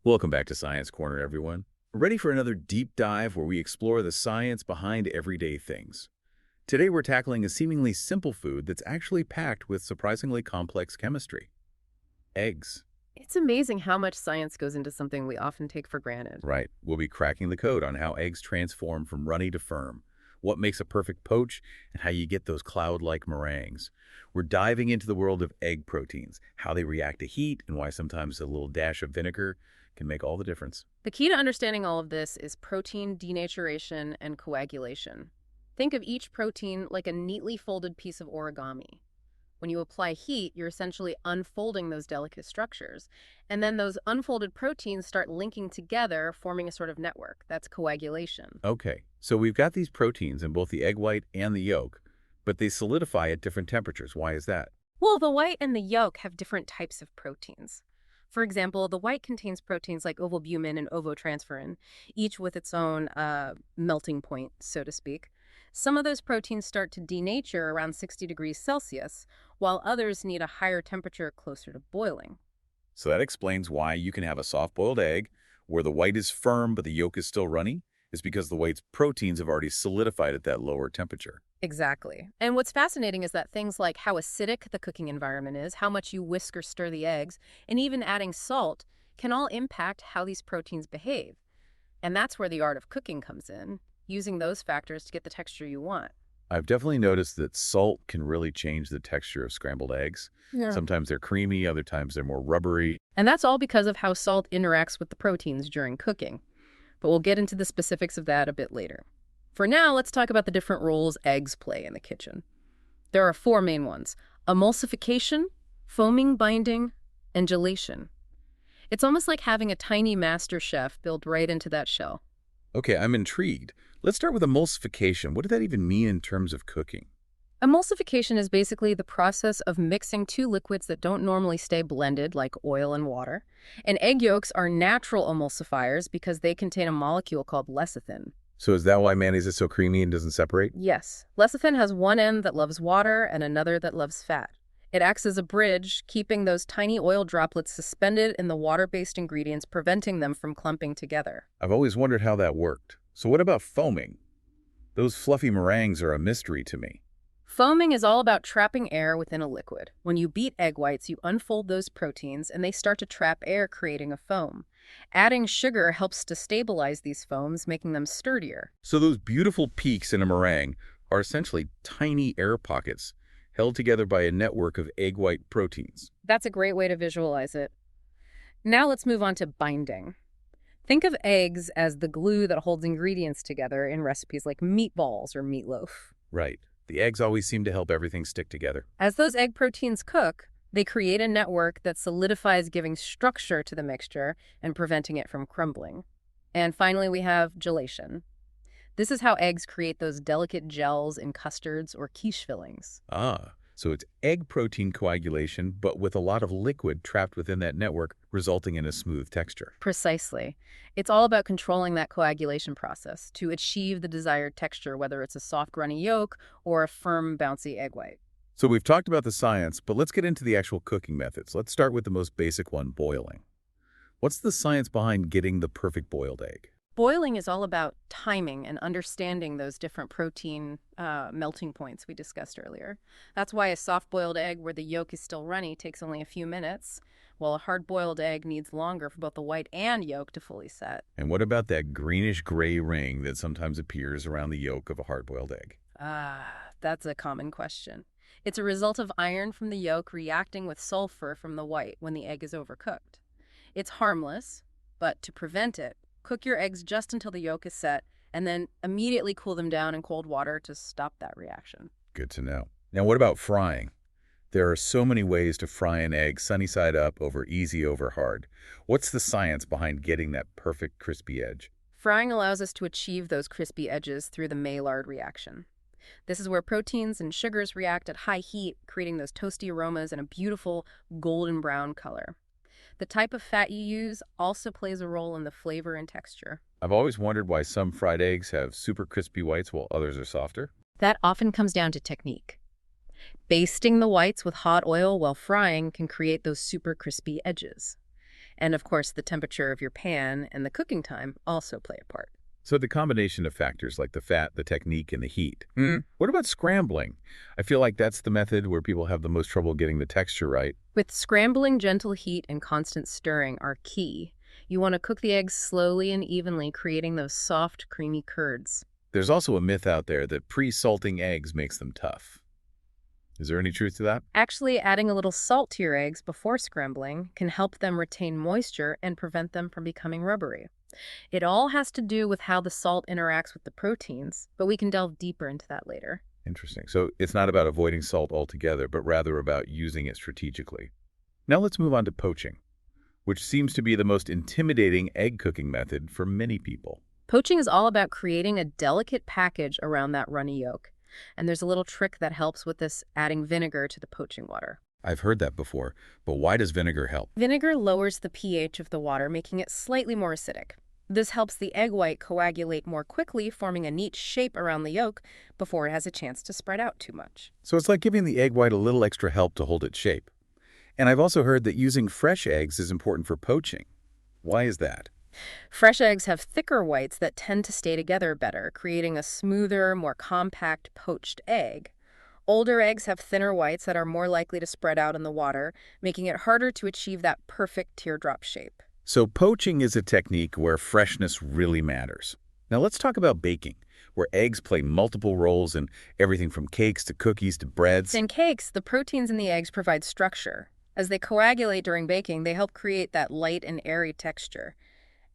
Welcome back to Science Corner, everyone. Ready for another deep dive where we explore the science behind everyday things. Today we're tackling a seemingly simple food that's actually packed with surprisingly complex chemistry. Eggs. It's amazing how much science goes into something we often take for granted. Right, we'll be cracking the code on how eggs transform from runny to firm, what makes a perfect poach, and how you get those cloud-like meringues. We're diving into the world of egg proteins, how they react to heat, and why sometimes a little dash of vinegar can make all the difference. The key to understanding all of this is protein denaturation and coagulation. Think of each protein like a neatly folded piece of origami. When you apply heat, you're essentially unfolding those delicate structures. And then those unfolded proteins start linking together, forming a sort of network. That's coagulation. Okay, so we've got these proteins in both the egg white and the yolk, but they solidify at different temperatures. Why is that? Well, the white and the yolk have different types of proteins. For example, the white contains proteins like ovalbumin and ovotransferrin, each with its own melting point, so to speak. Some of those proteins start to denature around 60 degrees Celsius, while others need a higher temperature closer to boiling. So that explains why you can have a soft-boiled egg where the white is firm but the yolk is still runny, is because the white's proteins have already solidified at that lower temperature. Exactly. And what's fascinating is that things like how acidic the cooking environment is, how much you whisk or stir the eggs, and even adding salt can all impact how these proteins behave. And that's where the art of cooking comes in, using those factors to get the texture you want. I've definitely noticed that salt can really change the texture of scrambled eggs. Yeah. Sometimes they're creamy, other times they're more rubbery. And that's all because of how salt interacts with the proteins during cooking. But we'll get into the specifics of that a bit later. For now, let's talk about the different roles eggs play in the kitchen. There are four main ones: emulsification, foaming, binding, and gelation. It's almost like having a tiny master chef built right into that shell. Okay, I'm intrigued. Let's start with emulsification. What does that even mean in terms of cooking? Emulsification is basically the process of mixing two liquids that don't normally stay blended, like oil and water. And egg yolks are natural emulsifiers because they contain a molecule called lecithin. So is that why mayonnaise is so creamy and doesn't separate? Yes, lecithin has one end that loves water and another that loves fat. It acts as a bridge, keeping those tiny oil droplets suspended in the water-based ingredients, preventing them from clumping together. I've always wondered how that worked. So what about foaming? Those fluffy meringues are a mystery to me. Foaming is all about trapping air within a liquid. When you beat egg whites, you unfold those proteins and they start to trap air, creating a foam. Adding sugar helps to stabilize these foams, making them sturdier. So those beautiful peaks in a meringue are essentially tiny air pockets held together by a network of egg white proteins. That's a great way to visualize it. Now let's move on to binding. Think of eggs as the glue that holds ingredients together in recipes like meatballs or meatloaf. Right. The eggs always seem to help everything stick together. As those egg proteins cook, they create a network that solidifies, giving structure to the mixture and preventing it from crumbling. And finally, we have gelation. This is how eggs create those delicate gels in custards or quiche fillings. Ah, so it's egg protein coagulation, but with a lot of liquid trapped within that network, resulting in a smooth texture. Precisely. It's all about controlling that coagulation process to achieve the desired texture, whether it's a soft, runny yolk or a firm, bouncy egg white. So we've talked about the science, but let's get into the actual cooking methods. Let's start with the most basic one, boiling. What's the science behind getting the perfect boiled egg? Boiling is all about timing and understanding those different protein melting points we discussed earlier. That's why a soft-boiled egg where the yolk is still runny takes only a few minutes, while a hard-boiled egg needs longer for both the white and yolk to fully set. And what about that greenish-gray ring that sometimes appears around the yolk of a hard-boiled egg? That's a common question. It's a result of iron from the yolk reacting with sulfur from the white when the egg is overcooked. It's harmless, but to prevent it, cook your eggs just until the yolk is set, and then immediately cool them down in cold water to stop that reaction. Good to know. Now, what about frying? There are so many ways to fry an egg, sunny side up over easy over hard. What's the science behind getting that perfect crispy edge? Frying allows us to achieve those crispy edges through the Maillard reaction. This is where proteins and sugars react at high heat, creating those toasty aromas and a beautiful golden brown color. The type of fat you use also plays a role in the flavor and texture. I've always wondered why some fried eggs have super crispy whites while others are softer. That often comes down to technique. Basting the whites with hot oil while frying can create those super crispy edges. And of course, the temperature of your pan and the cooking time also play a part. So the combination of factors like the fat, the technique, and the heat. What about scrambling? I feel like that's the method where people have the most trouble getting the texture right. With scrambling, gentle heat and constant stirring are key. You want to cook the eggs slowly and evenly, creating those soft, creamy curds. There's also a myth out there that pre-salting eggs makes them tough. Is there any truth to that? Actually, adding a little salt to your eggs before scrambling can help them retain moisture and prevent them from becoming rubbery. It all has to do with how the salt interacts with the proteins, but we can delve deeper into that later. Interesting. So it's not about avoiding salt altogether, but rather about using it strategically. Now let's move on to poaching, which seems to be the most intimidating egg cooking method for many people. Poaching is all about creating a delicate package around that runny yolk. And there's a little trick that helps with this, adding vinegar to the poaching water. I've heard that before, but why does vinegar help? Vinegar lowers the pH of the water, making it slightly more acidic. This helps the egg white coagulate more quickly, forming a neat shape around the yolk before it has a chance to spread out too much. So it's like giving the egg white a little extra help to hold its shape. And I've also heard that using fresh eggs is important for poaching. Why is that? Fresh eggs have thicker whites that tend to stay together better, creating a smoother, more compact poached egg. Older eggs have thinner whites that are more likely to spread out in the water, making it harder to achieve that perfect teardrop shape. So poaching is a technique where freshness really matters. Now let's talk about baking, where eggs play multiple roles in everything from cakes to cookies to breads. In cakes, the proteins in the eggs provide structure. As they coagulate during baking, they help create that light and airy texture.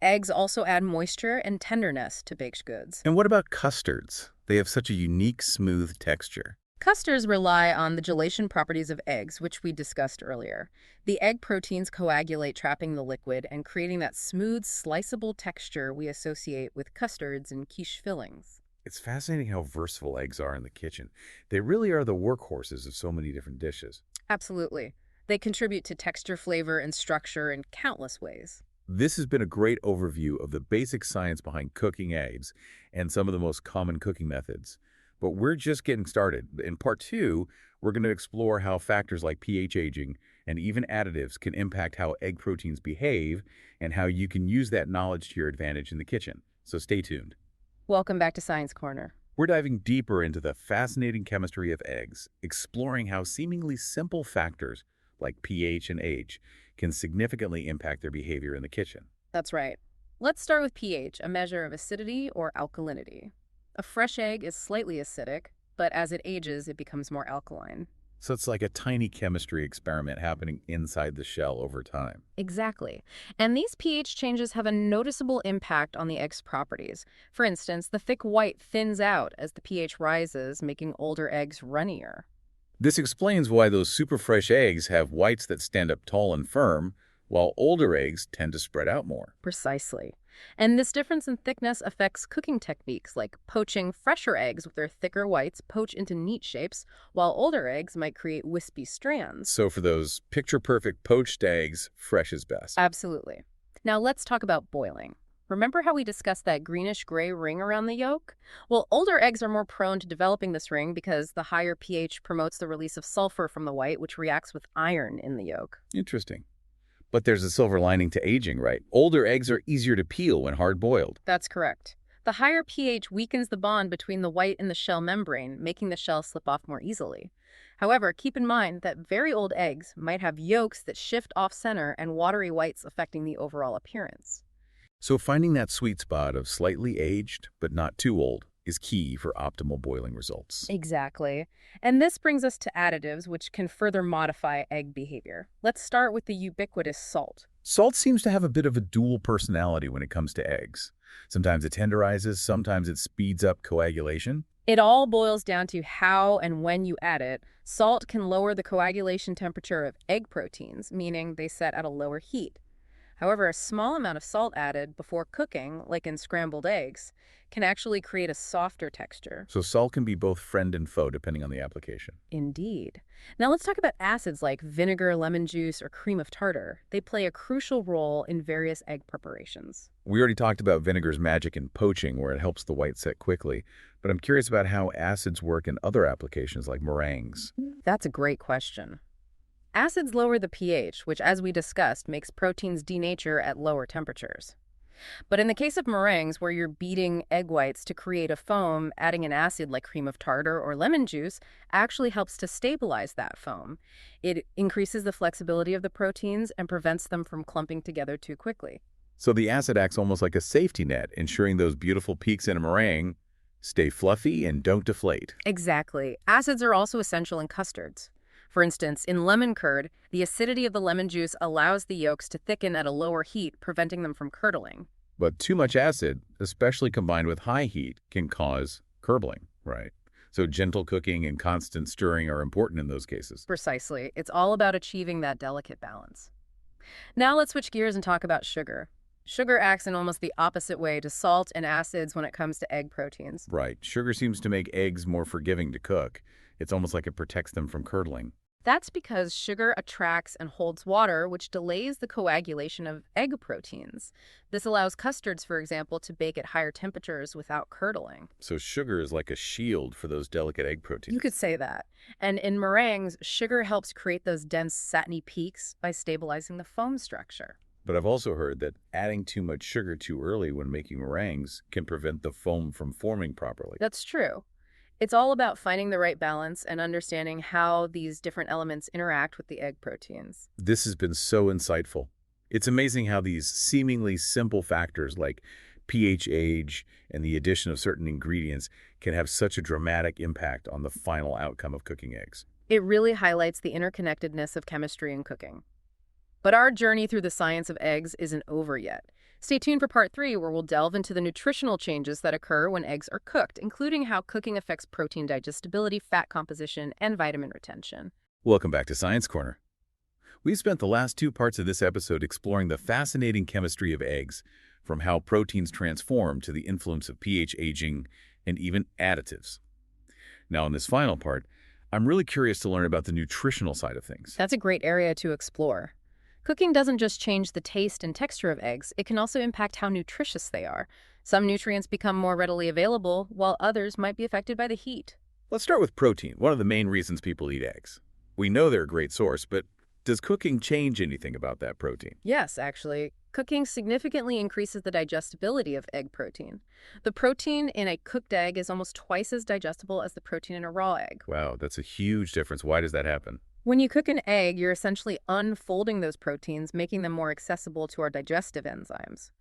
Eggs also add moisture and tenderness to baked goods. And what about custards? They have such a unique, smooth texture. Custards rely on the gelation properties of eggs, which we discussed earlier. The egg proteins coagulate, trapping the liquid and creating that smooth, sliceable texture we associate with custards and quiche fillings. It's fascinating how versatile eggs are in the kitchen. They really are the workhorses of so many different dishes. Absolutely. They contribute to texture, flavor, and structure in countless ways. This has been a great overview of the basic science behind cooking eggs and some of the most common cooking methods. But we're just getting started. In part 2, we're going to explore how factors like pH aging and even additives can impact how egg proteins behave and how you can use that knowledge to your advantage in the kitchen. So stay tuned. Welcome back to Science Corner. We're diving deeper into the fascinating chemistry of eggs, exploring how seemingly simple factors like pH and age can significantly impact their behavior in the kitchen. That's right. Let's start with pH, a measure of acidity or alkalinity. A fresh egg is slightly acidic, but as it ages, it becomes more alkaline. So it's like a tiny chemistry experiment happening inside the shell over time. Exactly. And these pH changes have a noticeable impact on the egg's properties. For instance, the thick white thins out as the pH rises, making older eggs runnier. This explains why those super fresh eggs have whites that stand up tall and firm, while older eggs tend to spread out more. Precisely. And this difference in thickness affects cooking techniques, like poaching. Fresher eggs with their thicker whites poach into neat shapes, while older eggs might create wispy strands. So for those picture-perfect poached eggs, fresh is best. Absolutely. Now let's talk about boiling. Remember how we discussed that greenish-gray ring around the yolk? Well, older eggs are more prone to developing this ring because the higher pH promotes the release of sulfur from the white, which reacts with iron in the yolk. Interesting. But there's a silver lining to aging, right? Older eggs are easier to peel when hard-boiled. That's correct. The higher pH weakens the bond between the white and the shell membrane, making the shell slip off more easily. However, keep in mind that very old eggs might have yolks that shift off-center and watery whites affecting the overall appearance. So finding that sweet spot of slightly aged but not too old is key for optimal boiling results. Exactly. And this brings us to additives, which can further modify egg behavior. Let's start with the ubiquitous salt. Salt seems to have a bit of a dual personality when it comes to eggs. Sometimes it tenderizes, sometimes it speeds up coagulation. It all boils down to how and when you add it. Salt can lower the coagulation temperature of egg proteins, meaning they set at a lower heat. However, a small amount of salt added before cooking, like in scrambled eggs, can actually create a softer texture. So salt can be both friend and foe depending on the application. Indeed. Now let's talk about acids like vinegar, lemon juice, or cream of tartar. They play a crucial role in various egg preparations. We already talked about vinegar's magic in poaching, where it helps the white set quickly, but I'm curious about how acids work in other applications like meringues. That's a great question. Acids lower the pH, which, as we discussed, makes proteins denature at lower temperatures. But in the case of meringues, where you're beating egg whites to create a foam, adding an acid like cream of tartar or lemon juice actually helps to stabilize that foam. It increases the flexibility of the proteins and prevents them from clumping together too quickly. So the acid acts almost like a safety net, ensuring those beautiful peaks in a meringue stay fluffy and don't deflate. Exactly. Acids are also essential in custards. For instance, in lemon curd, the acidity of the lemon juice allows the yolks to thicken at a lower heat, preventing them from curdling. But too much acid, especially combined with high heat, can cause curdling, right? So gentle cooking and constant stirring are important in those cases. Precisely. It's all about achieving that delicate balance. Now let's switch gears and talk about sugar. Sugar acts in almost the opposite way to salt and acids when it comes to egg proteins. Right. Sugar seems to make eggs more forgiving to cook. It's almost like it protects them from curdling. That's because sugar attracts and holds water, which delays the coagulation of egg proteins. This allows custards, for example, to bake at higher temperatures without curdling. So sugar is like a shield for those delicate egg You proteins. could say that. And in meringues, sugar helps create those dense, satiny peaks by stabilizing the foam structure. But I've also heard that adding too much sugar too early when making meringues can prevent the foam from forming properly. That's true. It's all about finding the right balance and understanding how these different elements interact with the egg proteins. This has been so insightful. It's amazing how these seemingly simple factors like pH, age, and the addition of certain ingredients can have such a dramatic impact on the final outcome of cooking eggs. It really highlights the interconnectedness of chemistry and cooking. But our journey through the science of eggs isn't over yet. Stay tuned for part 3, where we'll delve into the nutritional changes that occur when eggs are cooked, including how cooking affects protein digestibility, fat composition, and vitamin retention. Welcome back to Science Corner. We've spent the last 2 parts of this episode exploring the fascinating chemistry of eggs, from how proteins transform to the influence of pH, aging, and even additives. Now, in this final part, I'm really curious to learn about the nutritional side of things. That's a great area to explore. Cooking doesn't just change the taste and texture of eggs, it can also impact how nutritious they are. Some nutrients become more readily available, while others might be affected by the heat. Let's start with protein, one of the main reasons people eat eggs. We know they're a great source, but does cooking change anything about that protein? Yes, actually. Cooking significantly increases the digestibility of egg protein. The protein in a cooked egg is almost twice as digestible as the protein in a raw egg. Wow, that's a huge difference. Why does that happen? When you cook an egg, you're essentially unfolding those proteins, making them more accessible to our digestive enzymes.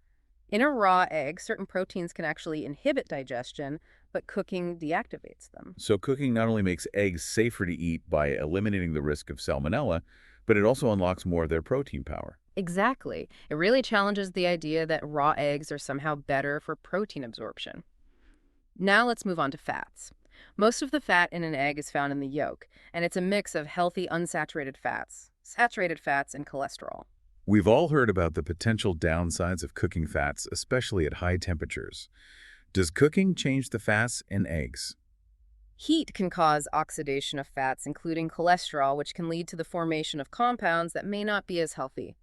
In a raw egg, certain proteins can actually inhibit digestion, but cooking deactivates them. So cooking not only makes eggs safer to eat by eliminating the risk of salmonella, but it also unlocks more of their protein power. Exactly. It really challenges the idea that raw eggs are somehow better for protein absorption. Now let's move on to fats. Most of the fat in an egg is found in the yolk, and it's a mix of healthy unsaturated fats, saturated fats, and cholesterol. We've all heard about the potential downsides of cooking fats, especially at high temperatures. Does cooking change the fats in eggs? Heat can cause oxidation of fats, including cholesterol, which can lead to the formation of compounds that may not be as healthy.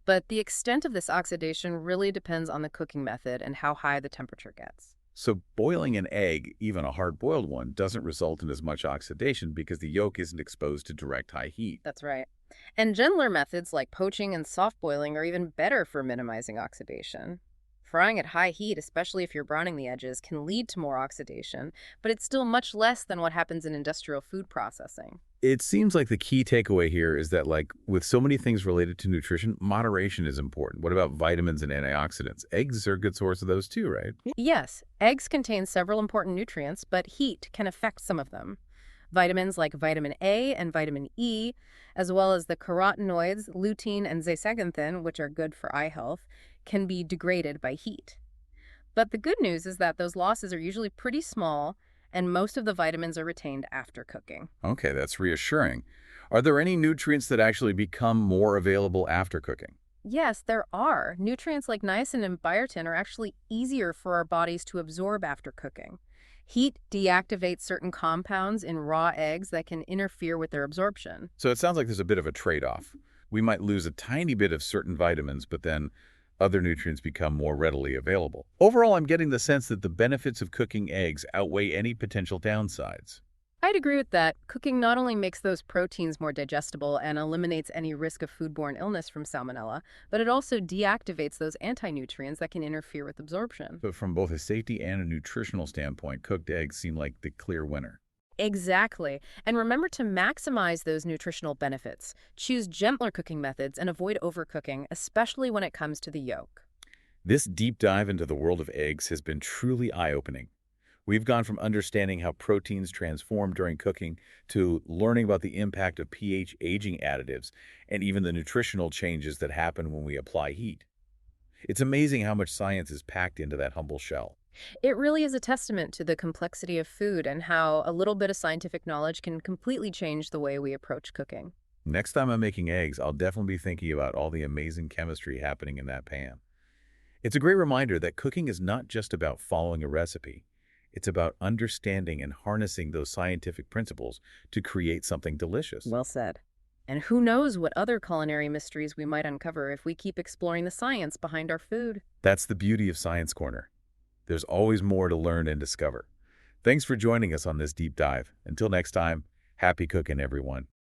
But the extent of this oxidation really depends on the cooking method and how high the temperature gets. So boiling an egg, even a hard-boiled one, doesn't result in as much oxidation because the yolk isn't exposed to direct high heat. That's right. And gentler methods like poaching and soft boiling are even better for minimizing oxidation. Frying at high heat, especially if you're browning the edges, can lead to more oxidation, but it's still much less than what happens in industrial food processing. It seems like the key takeaway here is that, like with so many things related to nutrition, moderation is important. What about vitamins and antioxidants? Eggs are a good source of those too, right? Yes, eggs contain several important nutrients, but heat can affect some of them. Vitamins like vitamin A and vitamin E, as well as the carotenoids, lutein and zeaxanthin, which are good for eye health, can be degraded by heat. But the good news is that those losses are usually pretty small, and most of the vitamins are retained after cooking. Okay, that's reassuring. Are there any nutrients that actually become more available after cooking? Yes, there are. Nutrients like niacin and biotin are actually easier for our bodies to absorb after cooking. Heat deactivates certain compounds in raw eggs that can interfere with their absorption. So it sounds like there's a bit of a trade-off. We might lose a tiny bit of certain vitamins, but then other nutrients become more readily available. Overall, I'm getting the sense that the benefits of cooking eggs outweigh any potential downsides. I'd agree with that. Cooking not only makes those proteins more digestible and eliminates any risk of foodborne illness from salmonella, but it also deactivates those anti-nutrients that can interfere with absorption. But from both a safety and a nutritional standpoint, cooked eggs seem like the clear winner. Exactly. And remember to maximize those nutritional benefits. Choose gentler cooking methods and avoid overcooking, especially when it comes to the yolk. This deep dive into the world of eggs has been truly eye-opening. We've gone from understanding how proteins transform during cooking to learning about the impact of pH aging additives and even the nutritional changes that happen when we apply heat. It's amazing how much science is packed into that humble shell. It really is a testament to the complexity of food and how a little bit of scientific knowledge can completely change the way we approach cooking. Next time I'm making eggs, I'll definitely be thinking about all the amazing chemistry happening in that pan. It's a great reminder that cooking is not just about following a recipe. It's about understanding and harnessing those scientific principles to create something delicious. Well said. And who knows what other culinary mysteries we might uncover if we keep exploring the science behind our food. That's the beauty of Science Corner. There's always more to learn and discover. Thanks for joining us on this deep dive. Until next time, happy cooking, everyone.